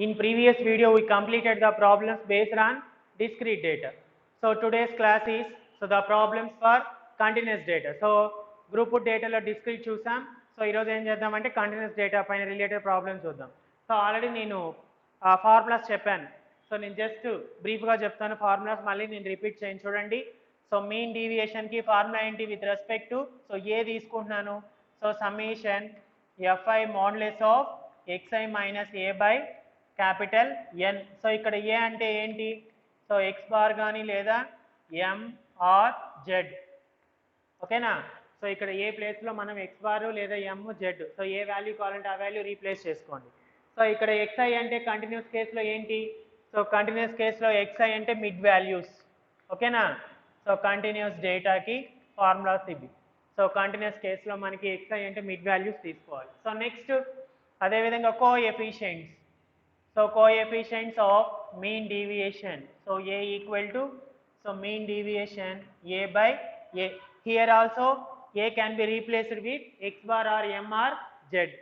In previous video, we completed the problems based on discrete data. So today's class is the problems for continuous data. So group data lo discrete chusam. So ee roju em cheddam ante continuous data paina related problems chuddam. So already nenu formulas cheppanu. So నేను just బ్రీఫ్గా చెప్తాను formulas మళ్ళీ నేను repeat చేయను చూడండి. So mean డీవియేషన్కి formula ఏంటి with respect to so A తీసుకుంటున్నాను. So summation fi modulus of xi minus A by capital N. So ఇక్కడ ఏ అంటే ఏంటి, సో ఎక్స్ బార్ కానీ లేదా ఎం ఆర్ జెడ్. ఓకేనా. సో ఇక్కడ ఏ ప్లేస్లో మనం ఎక్స్ బార్ లేదా M Z, so A value కావాలంటే ఆ వాల్యూ రీప్లేస్ చేసుకోండి. సో ఇక్కడ ఎక్స్ఐ అంటే కంటిన్యూస్ కేసులో ఏంటి, సో కంటిన్యూస్ కేసులో ఎక్స్ఐ అంటే మిడ్ వాల్యూస్. ఓకేనా. సో కంటిన్యూస్ డేటాకి ఫార్ములాస్ ఇవి. సో కంటిన్యూస్ కేసులో మనకి ఎక్స్ఐ అంటే మిడ్ వాల్యూస్ తీసుకోవాలి. సో నెక్స్ట్ అదేవిధంగా coefficients. So coefficients of mean deviation. So A equal to so mean deviation A by A. Here also A can be replaced with X bar or M or Z.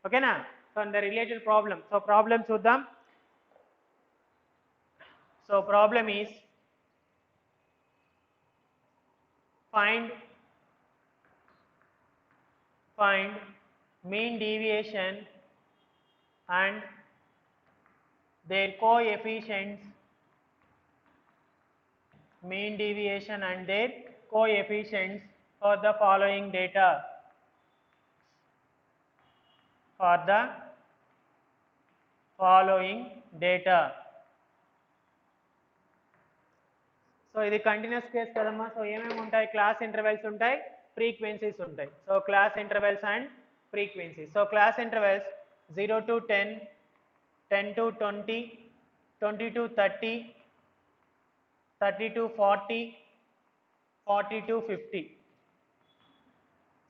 ఓకేనా. So the related problem. So problem చూద్దాం. So problem is find mean deviation and their coefficients. Mean deviation and their coefficients for the following data. For the following data. So ఇది continuous case కదమ్మా. So ఏమేమి ఉంటాయి, class intervals ఉంటాయి, frequencies ఉంటాయి. So class intervals and frequencies. So class intervals 0 to 10, 10 to 20, 20 to 30, 30 to 40, 40 to 50.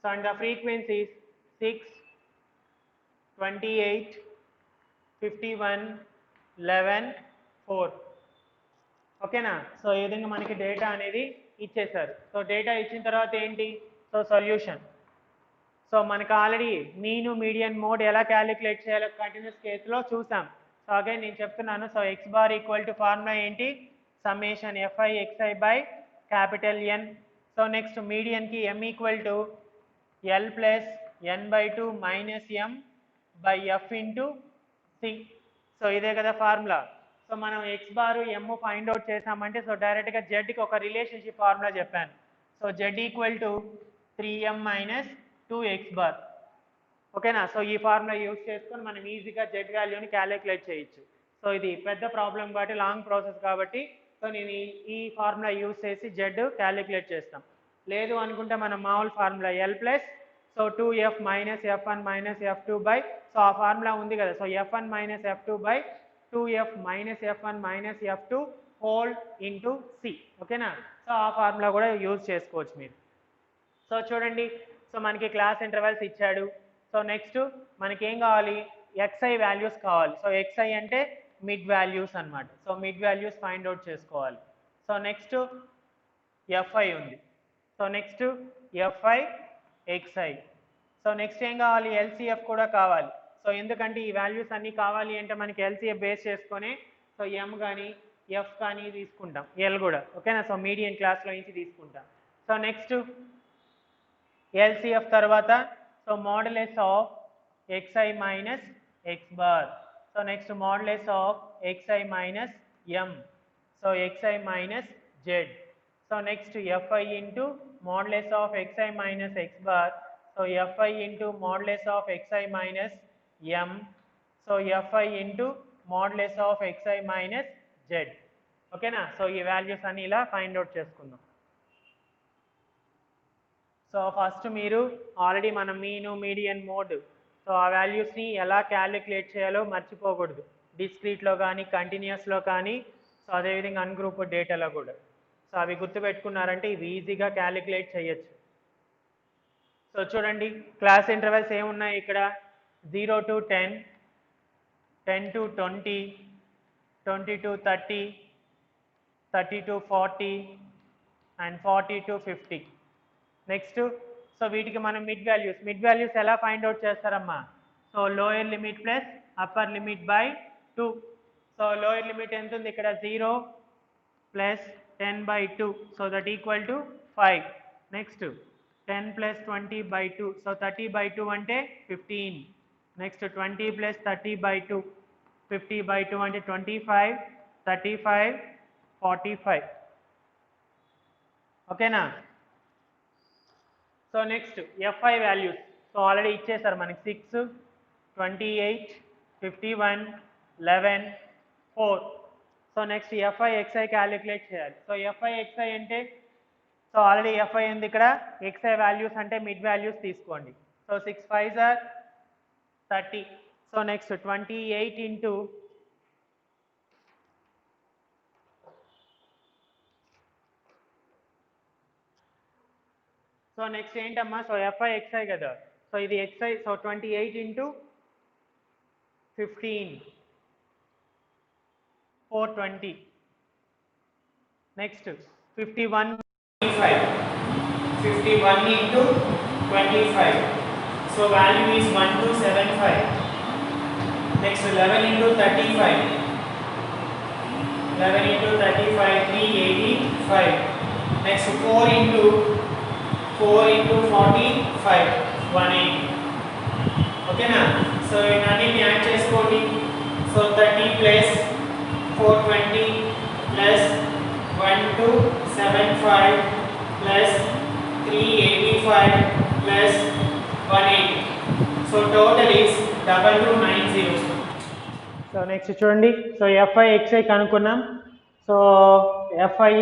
So and the frequencies 6, 28, 51, 11, 4. ఓకేనా. So ఈ విధంగా మనకి డేటా అనేది ఇచ్చేసారు. సో డేటా ఇచ్చిన తర్వాత ఏంటి, సో సొల్యూషన్. సో మనకు ఆల్రెడీ మీను మీడియన్ మోడ్ ఎలా క్యాలిక్యులేట్ చేయాలో కంటిన్యూస్ కేసులో చూసాం. సో అగైన్ నేను చెప్తున్నాను. So X bar equal to formula ఏంటి, summation F I X I by capital N. So next మీడియన్కి M equal to L plus N by 2 minus M by F into C. So ఇదే కదా formula. So మనం X bar M find out చేసామంటే so డైరెక్ట్గా జెడ్కి ఒక relationship formula చెప్పాను. So Z equal to 3m minus 2x bar. ఓకేనా. So ఈ ఫార్ములా యూజ్ చేసుకొని మనం ఈజీగా జెడ్ వాల్యూని క్యాలిక్యులేట్ చేయొచ్చు. సో ఇది పెద్ద ప్రాబ్లం కాబట్టి లాంగ్ ప్రాసెస్ కాబట్టి సో నేను ఈ ఫార్ములా యూజ్ చేసి జెడ్ క్యాలిక్యులేట్ చేస్తాం. లేదు అనుకుంటే మనం మామూలు formula L plus so 2f minus f1 minus f2 by so ఆ ఫార్ములా ఉంది కదా. So f1 minus f2 by 2f minus f1 minus f2 whole into C. ఓకేనా. సో ఆ ఫార్ములా కూడా యూజ్ చేసుకోవచ్చు మీరు. సో చూడండి. సో మనకి క్లాస్ ఇంటర్వెల్స్ ఇచ్చాడు. సో నెక్స్ట్ మనకి ఏం కావాలి, ఎక్స్ఐ వాల్యూస్ కావాలి. సో ఎక్స్ఐ అంటే మిడ్ వాల్యూస్ అనమాట. So mid values find out చేసుకోవాలి. సో నెక్స్ట్ ఎఫ్ఐ ఉంది. So next fi xi. So next ఏం కావాలి, ఎల్సిఎఫ్ కూడా కావాలి. సో ఎందుకంటే ఈ వాల్యూస్ అన్నీ కావాలి అంటే మనకి ఎల్సిఎఫ్ బేస్ చేసుకొని సో ఎం కానీ ఎఫ్ కానీ తీసుకుంటాం, ఎల్ కూడా. ఓకేనా. సో మీడియన్ క్లాస్లో నుంచి తీసుకుంటాం. సో నెక్స్ట్ ఎల్సిఎఫ్ తర్వాత so modulus of xi minus x bar. So next modulus of xi minus M. So xi minus Z. So next fi into modulus of xi minus x bar. So fi into modulus of xi minus m. So fi into modulus of xi minus z. ఓకేనా. So ఈ values అన్ని ఇలా find out చేసుకుందాం. So first మీరు already మనం mean median mode so ఆ వాల్యూస్ని ఎలా క్యాలిక్యులేట్ చేయాలో మర్చిపోకూడదు. డిస్క్రీట్లో కానీ కంటిన్యూస్లో కానీ సో అదేవిధంగా అన్గ్రూప్ డేటాలో కూడా. సో అవి గుర్తుపెట్టుకున్నారంటే ఇవి ఈజీగా క్యాలిక్యులేట్ చేయొచ్చు. సో చూడండి క్లాస్ ఇంటర్వెల్స్ ఏమున్నాయి ఇక్కడ, 0 to 10, 10 to 20, 20 to 30, 30 to 40 and 40 to 50. Next so వీటికి మనం మిడ్ వాల్యూస్ ఎలా ఫైండ్ అవుట్ చేస్తారమ్మా, so lower limit plus upper limit by 2. So lower limit ఎంత ఉంది ఇక్కడ 0 plus 10 by 2, so that equal to 5. Next 10 plus 20 by 2, so 30 by 2 ante 15. Next 20 plus 30 by 2, 50 by 2 ante 25, 35, 45. Okay na? So next Fi values, so already ఇచ్చేసారు మనకి 6, 28, 51, 11, 4. So next Fi Xi calculate చేయాలి. So Fi Xi అంటే so already Fi ఉంది ఇక్కడ, Xi values అంటే mid values తీసుకోండి. So 6 5s are 30. So next 28 into so next ఏంటమ్మా, so Fi Xi కదా, సో ఇది Xi, so 28 into 15, 420. Next 51 into 25, so value is 1275. Next 11 into 35, 11 into 35, 385. Next 4 into 45, 180. Okay na? So in అన్నిటిని add చేసుకోండి. So 30 plus 420 plus 1275 plus 385 plus 180. So total is 2290. So next చూడండి, so Fi Xi కనుక్కున్నాం. So Fi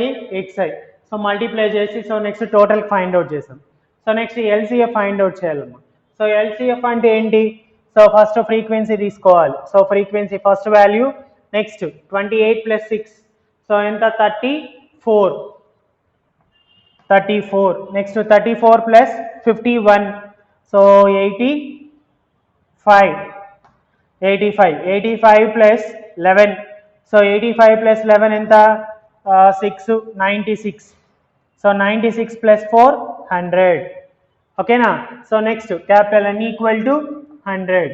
Xi, so multiply చేసి so next total find out చేసాం. So next LCF find out చేయాలమ్మా. So LCF అంటే ఏంటి, so first frequency తీసుకోవాలి. So frequency first value, next 28 plus 6, so ఎంత 34, next 34 plus 51, so 85 plus 11, so 85 plus 11 ఎంత 6, 96, so 96 plus 4, 100. ఓకేనా? So next capital N equal to 100.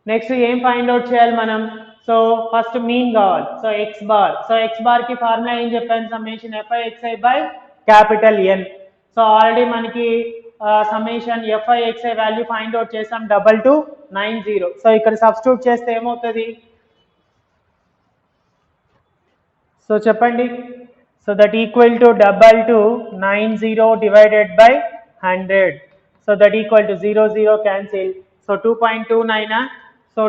Next ఏం find out చేయాలి మనం, సో ఫస్ట్ మీన్ కావాలి. So X bar, so X bar కి formula ఏం చెప్పాను, summation Fi Xi by capital N. So already మనకి summation Fi Xi value find out చేసాం 2290. So ఇక్కడ సబ్స్టిట్యూట్ చేస్తే ఏమవుతుంది, సో చెప్పండి. So that equal to 2290 divided by 100. So that equal to 0 0 cancel. So 2.29, so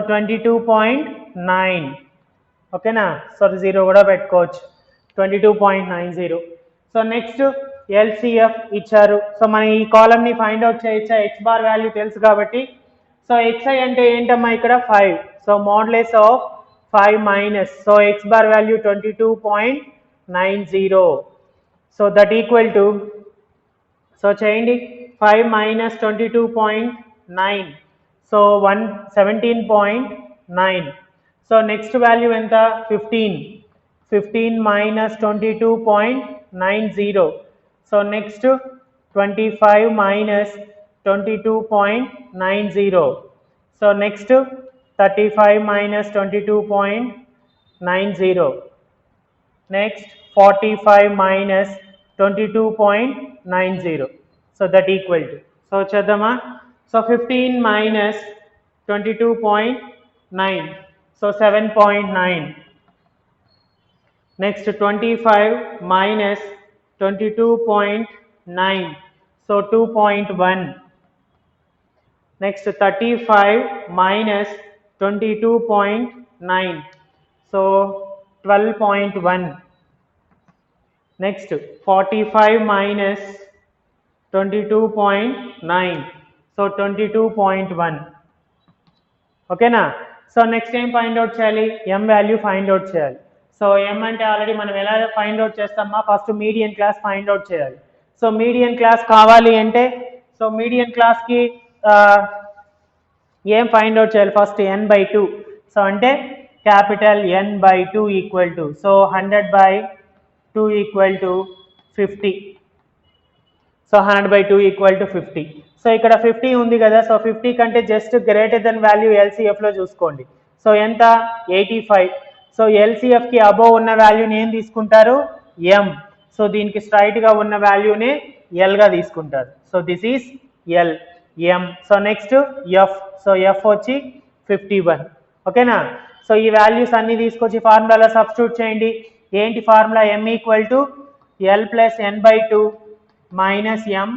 22.9. ఓకేనా? So 0 కూడా పెట్టుకోవచ్చు, 22.90. So next LCF ఇచ్చారు. సో మనం ఈ కాలమ్ని ఫైండ్ అవుట్ చేయొచ్చా, ఎక్స్ బార్ వాల్యూ తెలుసు కాబట్టి. సో Xi అంటే ఏంటమ్మా ఇక్కడ 5, so modulus of 5 minus, so X bar value 22.90. So that equal to, so చేయండి 5 minus 22.9, so 17.9. So next value ఎంత 15 minus 22.90. So next 25 minus 22.90. So next 35 minus 22.90. Next 45 minus 22.90. So that equal to, so చేద్దామా, so 15 minus 22.9, so 7.9. Next 25 minus 22.9, so 2.1. Next 35 minus 22.9, so 12.1. Next 45 minus 22.9, so 22.1. ఓకేనా? So next ఏం find out చేయాలి, M value find out చేయాలి. So M అంటే already మనం ఎలా find out చేస్తామా, first median class find out చేయాలి. సో మీడియన్ క్లాస్ కావాలి అంటే, సో మీడియన్ క్లాస్కి ఏం ఫైండ్ అవుట్ చేయాలి, ఫస్ట్ n/2. సో అంటే capital N/2 equal to, so 100/2 equal to 50. So 100/2 equal to 50. So ఇక్కడ 50 ఉంది కదా, సో 50 కంటే జస్ట్ గ్రేటర్ దెన్ వాల్యూ ఎల్సిఎఫ్లో చూసుకోండి. సో ఎంత 85. సో ఎల్సిఎఫ్కి అబోవ్ ఉన్న వాల్యూని ఏం తీసుకుంటారు, ఎం. సో దీనికి స్ట్రైట్గా ఉన్న వాల్యూనే ఎల్గా తీసుకుంటారు. So this is L, M. So next F. So F వచ్చి 51. ఓకేనా. సో ఈ వాల్యూస్ అన్ని తీసుకొచ్చి ఫార్ములాలో సబ్స్టిట్యూట్ చేయండి. ఏంటి formula, M equal to L plus n/2 minus m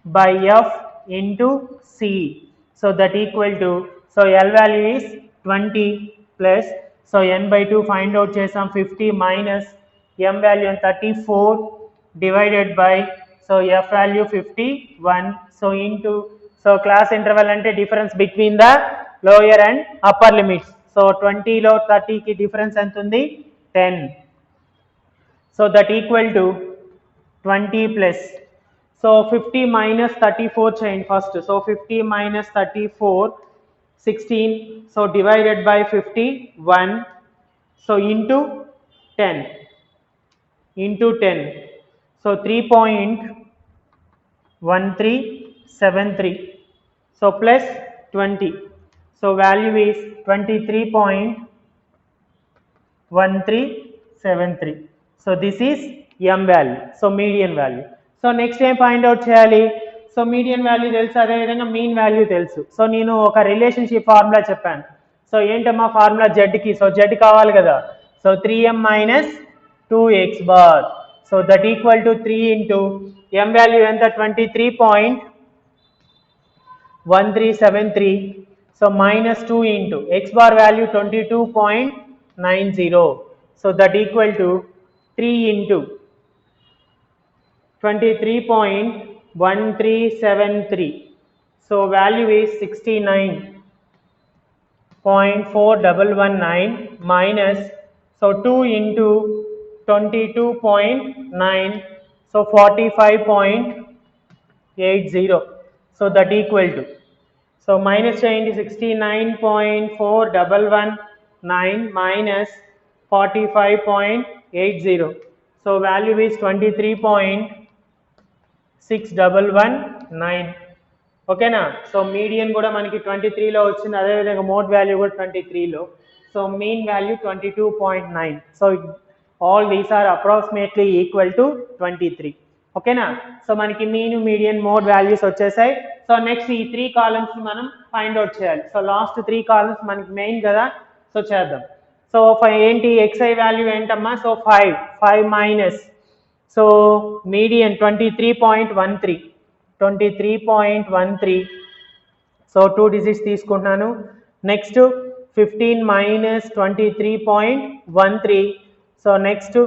by f into c. So that equal to, so L value is 20 plus, so n/2 find out chesam 50 minus m value 34 divided by, so f value 51, so into, so class interval ante difference between the lower and upper limits. So 20 lo 30 ki difference ఎంత ఉంది, 10. So that equal to 20 plus, so 50 minus 34 change first. So 50 minus 34, 16. So divided by 51. So into 10. Into 10. So 3.1373. So plus 20. So value is 23.1373. So this is m value. So median value. So next ఏం find out చేయాలి, so median value తెలుసు, అదేవిధంగా mean value తెలుసు. So నేను ఒక relationship formula చెప్పాను. So ఏంటమ్మా formula, జెడ్కి. So Z కావాలి కదా, so 3m minus 2x bar. So that equal to 3 into m value ఎంత, 23.1373. So minus 2 into x bar value 22.90. So that equal to 3 into 23.1373. So value is 69.4119 minus, so 2 into 22.9, so 45.80. So that equal to, so minus change 69.4119 minus 45.80. So value is 23.6119. ఓకేనా. So median కూడా మనకి 23లో వచ్చింది, అదేవిధంగా mode value కూడా 23లో. So mean value 22.9. So all these are approximately equal to 23. ఓకేనా. So మనకి mean, median, mode values వచ్చేసాయి. సో నెక్స్ట్ ఈ 3 కాలమ్స్ మనం ఫైండ్ అవుట్ చేయాలి. సో లాస్ట్ 3 కాలమ్స్ మనకి మెయిన్ కదా, సో చేద్దాం. సో ఏంటి xi వాల్యూ ఏంటమ్మా, so 5 minus, so median 23.13. So 2 digits తీసుకుంటున్నాను. Next 15 minus 23.13. So next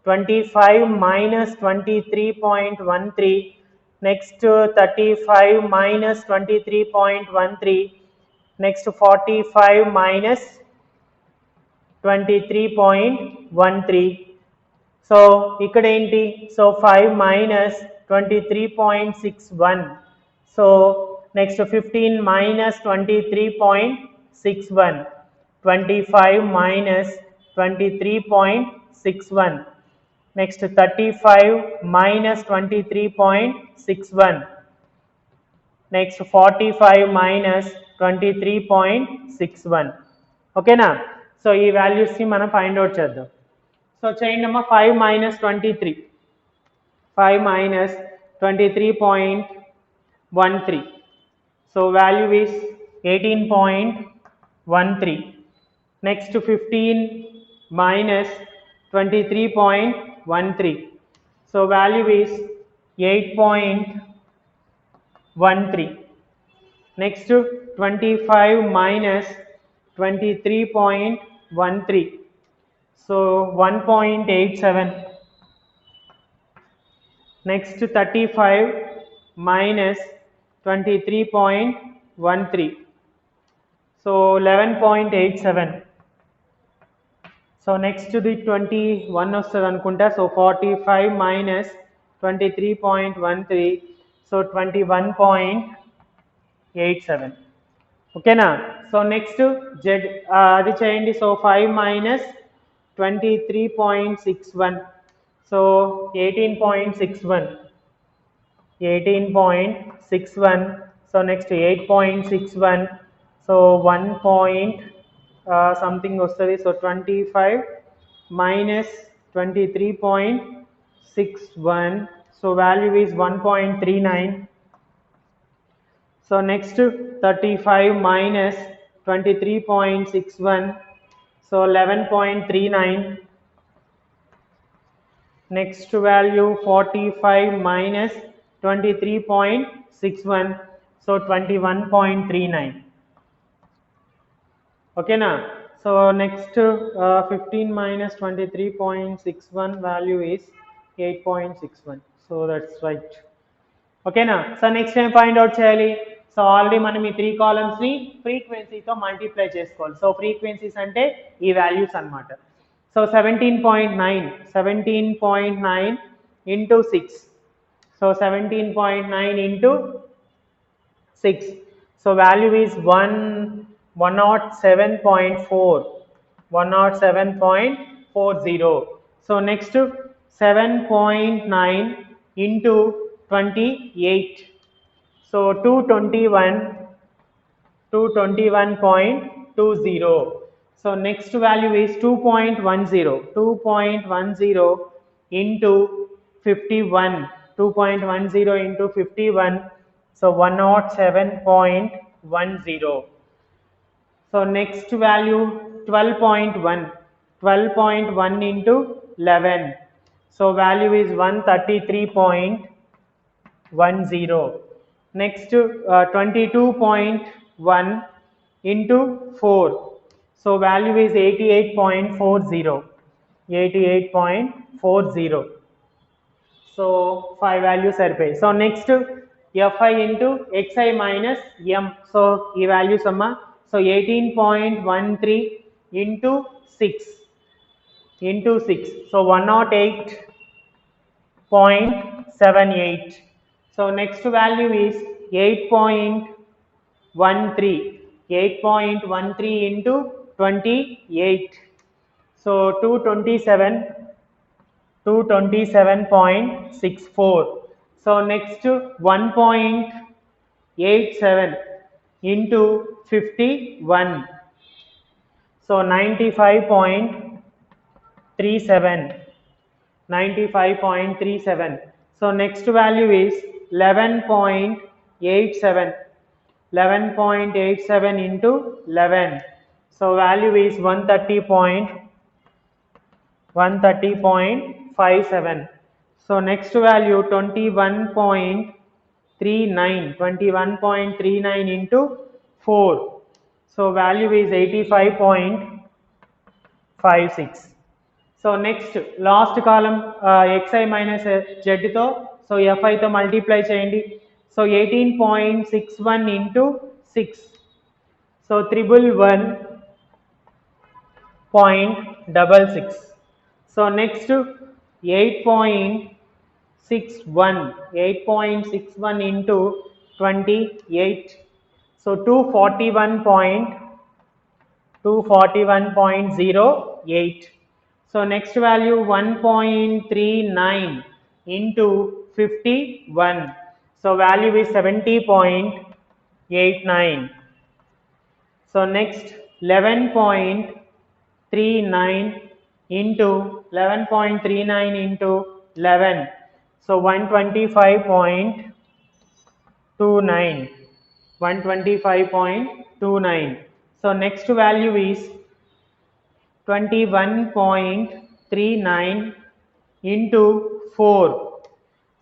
25 minus 23.13. Next 35 minus 23.13. Next 45 minus 23.13. So ఇక్కడ ఏంటి, so 5 minus 23.61. So next 15 minus 23.61. 25 minus 23.61. Next 35 minus 23.61. Next 45 minus 23.61. ఓకేనా. So ఈ వాల్యూస్ని మనం ఫైండ్ అవుట్ చేద్దాం. So చేయండి అమ్మా, 5 minus 23. 5 minus 23.13. So value is 18.13. Next 15 minus 23.13. So value is 8.13. Next 25 minus 23.13. So 1.87. Next 35 minus 23.13. So 11.87. So next to the 21 వస్తుంది అనుకుంటా. So 45 minus 23.13. So 21.87. ఓకేనా. సో నెక్స్ట్ జెడ్ అది చేయండి. So 5 minus 23.61. So 18.61. 18.61. So next 8.61. So 1 point something వస్తుంది. So 25 minus 23.61. So value is 1.39. So next 35 minus 23.61. So 11.39. Next value 45 minus 23.61. So 21.39. Okay na? So next 15 minus 23.61 value is 8.61. So that's right. Okay na? So next time find out cheyali. So already మనం ఈ 3 columns ని ఫ్రీక్వెన్సీతో multiply చేసుకోవాలి. So frequencies అంటే ఈ values అన్నమాట. So 17.9 into 6. So 17.9 into 6. So value is 107.4. 107.40. So next 7.9 into 28. So 221.20. So next value is 2.10. 2.10 into 51. 2.10 into 51. So 107.10. So next value 12.1. 12.1 into 11. So value is 133.10. Next 22.1 into 4. So value is 88.40. 88.40. So 5 values సరిపోయి. So next fi into xi minus m. So ఈ values అమ్మా. So 18.13 into 6 into 6. So 108.78. So next value is 8.13. 8.13 into 28. So 227.64. So next 1.87 into 51. So 95.37. 95.37. So next value is 11.87. 11.87 into 11. So value is 130.57. So next value 21.39. 21.39 into 4. So value is 85.56. So next last column xi minus z తో so fi తో multiply చేయండి. So 18.61 into 6. So 111.66. So next 8.61. 8.61 into 28. So 241.08. So next value 1.39 into 51. So value is 70.89. So next 11.39 into 11.39 into 11. So 125.29. 125.29. So next value is 21.39 into 4.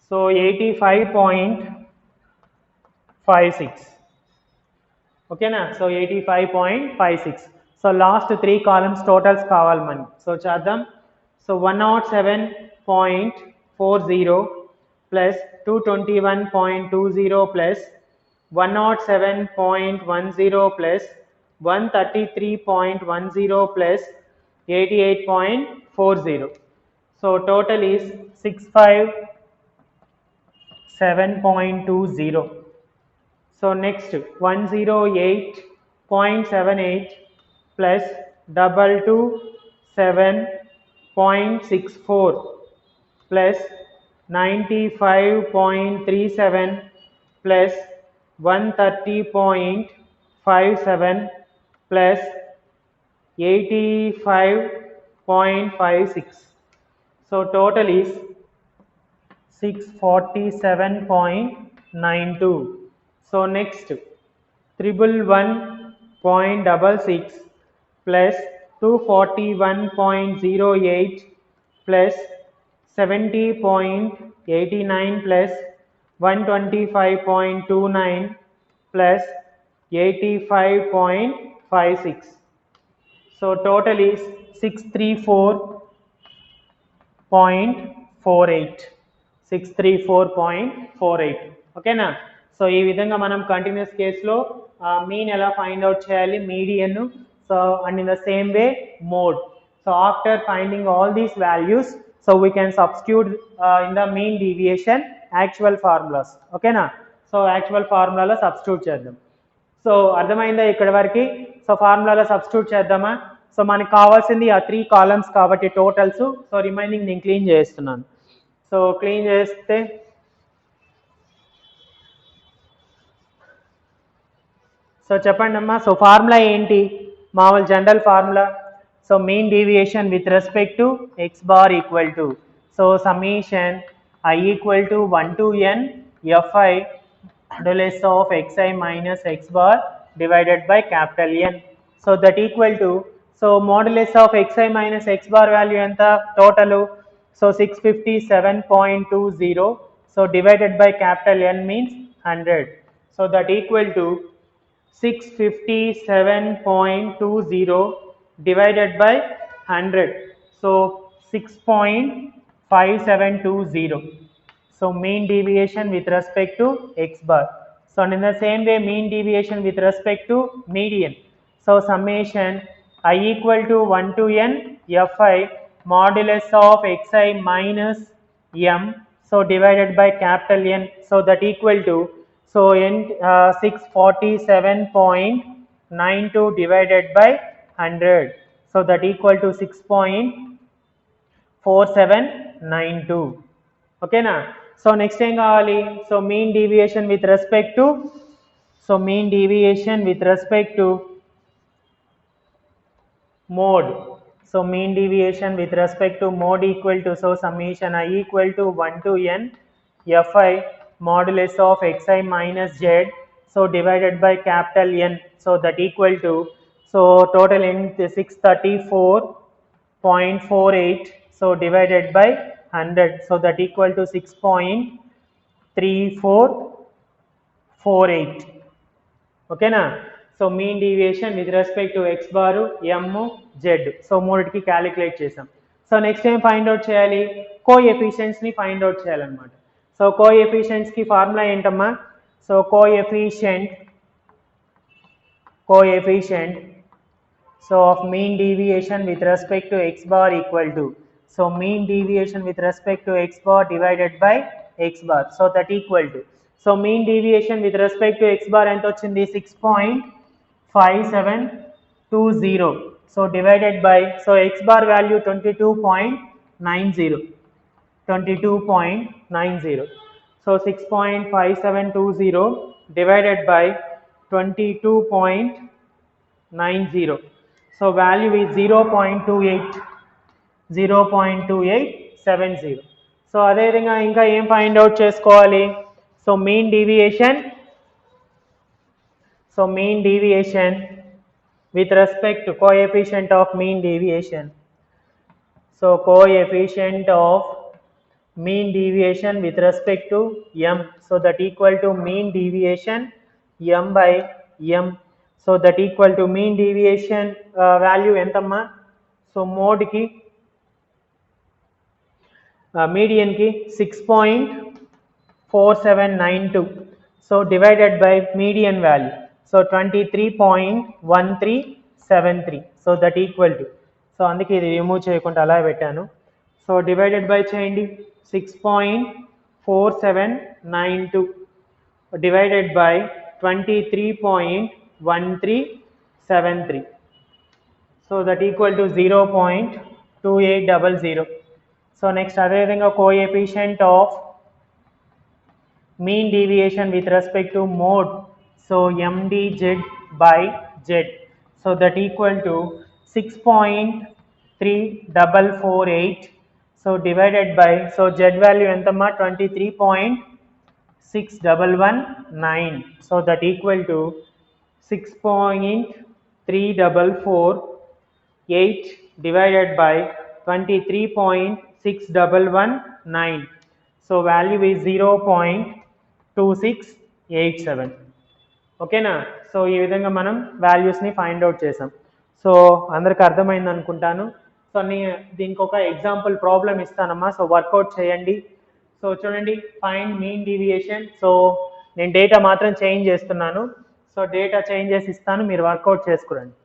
So 85.56. Okay na? So 85.56. So last 3 columns totals కావాలి మనకి. So చేద్దాం. So 107.40 plus 221.20 plus 107.10 plus 133.10 plus 88.40. So total is 657.20. So next 108.78 plus 227.64 plus 95.37 plus 130.57 plus 85.56. So total is 647.92. So next, 111.66 plus 241.08 plus 70.89 plus 125.29 plus 85.56. So total is 634.48. 634.48. ఓకేనా. So ఈ విధంగా మనం continuous కేసులో mean ఎలా find out చేయాలి, median, so and in the same way mode. So after finding all these values, so we can substitute in the mean deviation actual formulas. ఓకేనా. So actual ఫార్ములాలో substitute చేద్దాం. So అర్థమైందా ఇక్కడ వరకు? So ఫార్ములాలో substitute చేద్దామా? So మనకు కావాల్సింది ఆ 3 columns కాబట్టి టోటల్స్. సో రిమైనింగ్ నేను క్లీన్ చేస్తున్నాను. సో క్లీన్ చేస్తే సో చెప్పండి అమ్మా. సో ఫార్ములా ఏంటి? మామూలు general formula. So mean deviation with respect to x bar equal to, so summation I equal to 1 to n fi modulus of xi minus x bar divided by capital N. So that equal to, so modulus of xi minus x bar value enta total, so 657.20, so divided by capital N means 100. So that equal to 657.20 divided by 100, so 6.5720. So mean deviation with respect to x bar. So in the same way mean deviation with respect to median. So summation I equal to 1 to n fi modulus of xi minus m, so divided by capital N. So that equal to, so n 647.92 divided by 100. So that equal to 6.4792. Okay na. So next ఏం కావాలి? So mean deviation with respect to, so mean deviation with respect to mode. So mean deviation with respect to mode equal to, so summation I equal to 1 to n fi modulus of xi minus z, so divided by capital N. So that equal to, so total in 634.48, so divided by 100, so that equal to 6.3448. Okay na. So mean deviation with respect to x bar, M, Z, so మూడిటికి calculate చేసాం. So next ఏం find out చేయాలి? కోఎఫిషియెంట్స్ని find out చేయాలన్నమాట. So కోఎఫిషియెంట్స్కి formula ఏంటమ్మా? So coefficient so of mean deviation with respect to x bar equal to, so mean deviation with respect to x bar divided by x bar, so that equal to, so mean deviation with respect to x bar ఎంత వచ్చింది? 6.5720, so divided by, so x bar value 22.90, so 6.5720 divided by 22.90, so value is 0.2870. So అదేవిధంగా ఇంకా ఏం find out చేసుకోవాలి? So mean deviation, so mean deviation with respect to coefficient of mean deviation. So coefficient of mean deviation with respect to m, so that equal to mean deviation m by m, so that equal to mean deviation value entamma? So mode ki median ki 6.4792, so divided by median value, so 23.1373, so that equal to, so అందుకే ఇది remove చేయకుండా అలా పెట్టాను. So divided by చేయండి, 6.4792 divided by 23.1373, so that equal to 0.2800. So next అదేవిధంగా coefficient of mean deviation with respect to mode, so mdz by z, so that equal to 6.3448, so divided by, so z value entamma 23.6119, so that equal to 6.3448 divided by 23.6119, so value is 0.2687. ఓకేనా. So ఈ విధంగా మనం వాల్యూస్ని find out చేసాం. So అందరికి అర్థమైంది అనుకుంటాను. So దీనికి ఒక ఎగ్జాంపుల్ ప్రాబ్లం ఇస్తానమ్మా. సో వర్కౌట్ చేయండి. సో చూడండి, ఫైండ్ మీన్ డీవియేషన్. సో నేను డేటా మాత్రం చేంజ్ చేస్తున్నాను. సో డేటా చేంజ్ చేసి ఇస్తాను, మీరు వర్కౌట్ చేసుకురండి.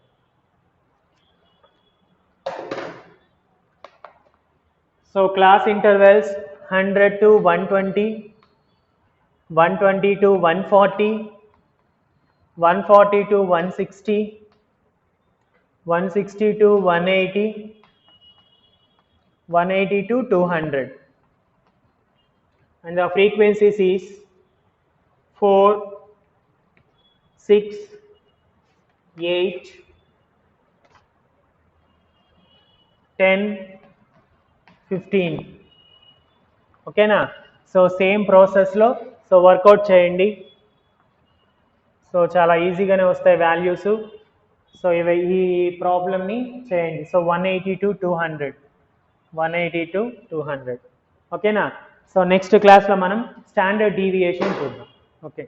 So class intervals 100 to 120, 120 to 140, 140 to 160, 160 to 180, 180 to 200, and the frequencies is 4, 6, 8, 10, 15. ఓకేనా. సో సేమ్ ప్రాసెస్లో సో వర్కౌట్ చేయండి. సో చాలా ఈజీగానే వస్తాయి వాల్యూస్. సో ఇవి ఈ ప్రాబ్లమ్ని చేయండి. So 180 to 200, 180 to 200. ఓకేనా. సో నెక్స్ట్ క్లాస్లో మనం స్టాండర్డ్ డీవియేషన్ చూద్దాం. ఓకే.